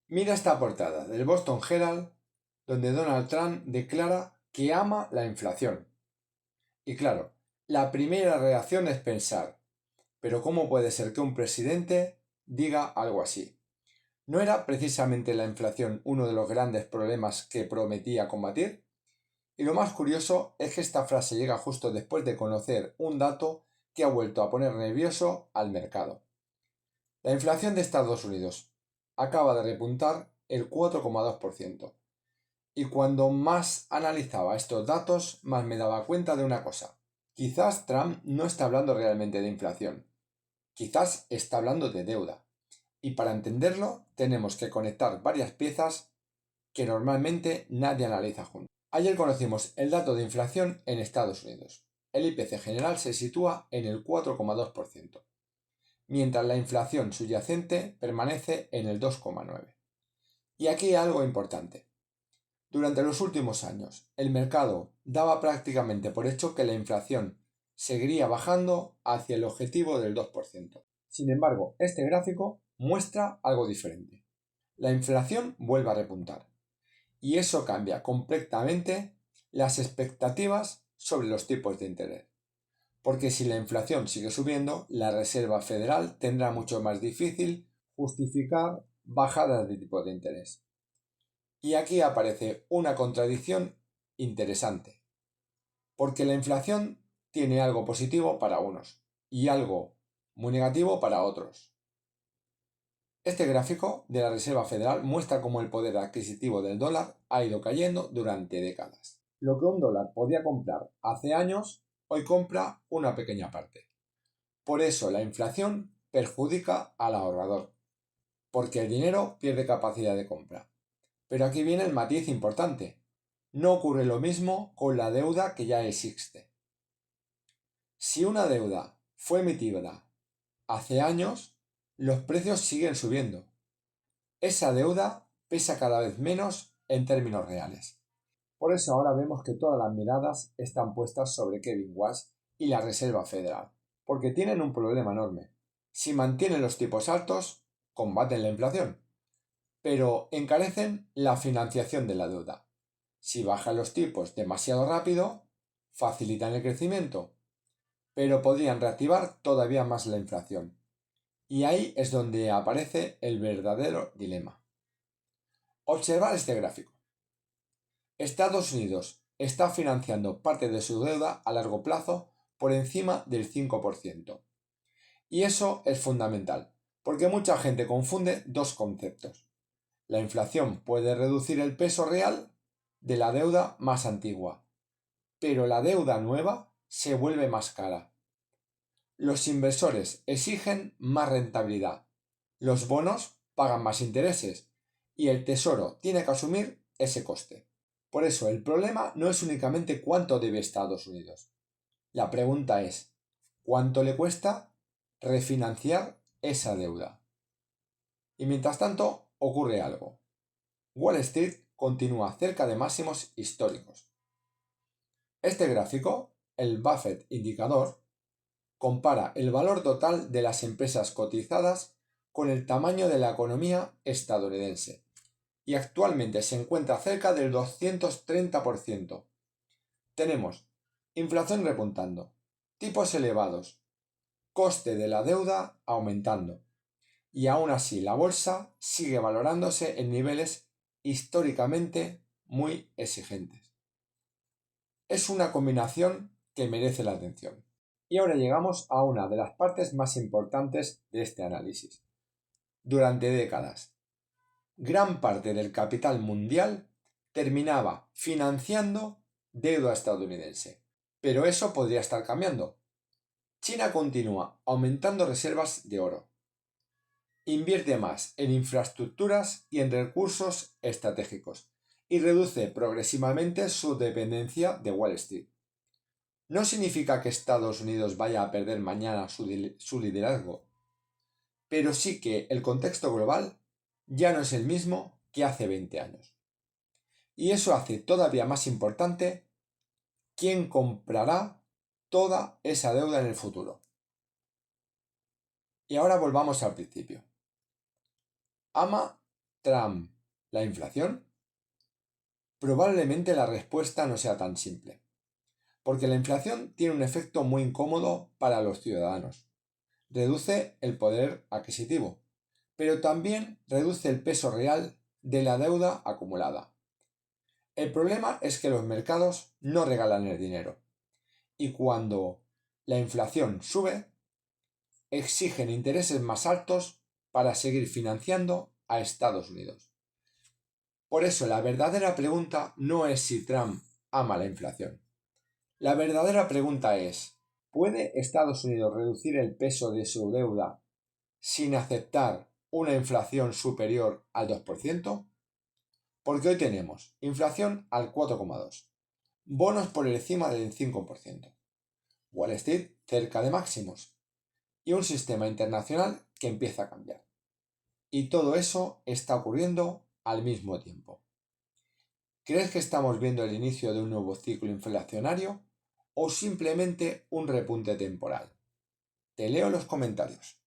Mira esta portada del Boston Herald donde Donald Trump declara que ama la inflación. Y claro, la primera reacción es pensar, pero ¿cómo puede ser que un presidente diga algo así? ¿No era precisamente la inflación uno de los grandes problemas que prometía combatir? Y lo más curioso es que esta frase llega justo después de conocer un dato que ha vuelto a poner nervioso al mercado. La inflación de Estados Unidos acaba de repuntar el 4,2%. Y cuando más analizaba estos datos, más me daba cuenta de una cosa. Quizás Trump no está hablando realmente de inflación. Quizás está hablando de deuda. Y para entenderlo, tenemos que conectar varias piezas que normalmente nadie analiza juntos. Ayer conocimos el dato de inflación en Estados Unidos. El IPC general se sitúa en el 4,2%, mientras la inflación subyacente permanece en el 2,9%. Y aquí hay algo importante. Durante los últimos años, el mercado daba prácticamente por hecho que la inflación seguiría bajando hacia el objetivo del 2%. Sin embargo, este gráfico muestra algo diferente. La inflación vuelve a repuntar. Y eso cambia completamente las expectativas sobre los tipos de interés. Porque si la inflación sigue subiendo, la Reserva Federal tendrá mucho más difícil justificar bajadas de tipo de interés. Y aquí aparece una contradicción interesante, porque la inflación tiene algo positivo para unos y algo muy negativo para otros. Este gráfico de la Reserva Federal muestra cómo el poder adquisitivo del dólar ha ido cayendo durante décadas. Lo que un dólar podía comprar hace años, hoy compra una pequeña parte. Por eso la inflación perjudica al ahorrador, porque el dinero pierde capacidad de compra. Pero aquí viene el matiz importante. No ocurre lo mismo con la deuda que ya existe. Si una deuda fue emitida hace años, los precios siguen subiendo. Esa deuda pesa cada vez menos en términos reales. Por eso ahora vemos que todas las miradas están puestas sobre Kevin Walsh y la Reserva Federal, porque tienen un problema enorme. Si mantienen los tipos altos, combaten la inflación, pero encarecen la financiación de la deuda. Si bajan los tipos demasiado rápido, facilitan el crecimiento, pero podrían reactivar todavía más la inflación. Y ahí es donde aparece el verdadero dilema. Observar este gráfico. Estados Unidos está financiando parte de su deuda a largo plazo por encima del 5%. Y eso es fundamental, porque mucha gente confunde dos conceptos. La inflación puede reducir el peso real de la deuda más antigua, pero la deuda nueva se vuelve más cara. Los inversores exigen más rentabilidad, los bonos pagan más intereses y el tesoro tiene que asumir ese coste. Por eso el problema no es únicamente cuánto debe Estados Unidos. La pregunta es, ¿cuánto le cuesta refinanciar esa deuda? Y mientras tanto ocurre algo. Wall Street continúa cerca de máximos históricos. Este gráfico, el Buffett indicador, compara el valor total de las empresas cotizadas con el tamaño de la economía estadounidense y actualmente se encuentra cerca del 230%. Tenemos inflación repuntando, tipos elevados, coste de la deuda aumentando y aún así la bolsa sigue valorándose en niveles históricamente muy exigentes. Es una combinación que merece la atención. Y ahora llegamos a una de las partes más importantes de este análisis. Durante décadas, gran parte del capital mundial terminaba financiando deuda estadounidense. Pero eso podría estar cambiando. China continúa aumentando reservas de oro. Invierte más en infraestructuras y en recursos estratégicos y reduce progresivamente su dependencia de Wall Street. No significa que Estados Unidos vaya a perder mañana su liderazgo, pero sí que el contexto global ya no es el mismo que hace 20 años. Y eso hace todavía más importante quién comprará toda esa deuda en el futuro. Y ahora volvamos al principio. Ama Trump la inflación? Probablemente la respuesta no sea tan simple, porque la inflación tiene un efecto muy incómodo para los ciudadanos. Reduce el poder adquisitivo, pero también reduce el peso real de la deuda acumulada. El problema es que los mercados no regalan el dinero, y cuando la inflación sube, exigen intereses más altos para seguir financiando a Estados Unidos. Por eso la verdadera pregunta no es si Trump ama la inflación. La verdadera pregunta es, ¿puede Estados Unidos reducir el peso de su deuda sin aceptar una inflación superior al 2%? Porque hoy tenemos inflación al 4,2%, bonos por encima del 5%, Wall Street cerca de máximos y un sistema internacional que empieza a cambiar. Y todo eso está ocurriendo al mismo tiempo. ¿Crees que estamos viendo el inicio de un nuevo ciclo inflacionario o simplemente un repunte temporal? Te leo los comentarios.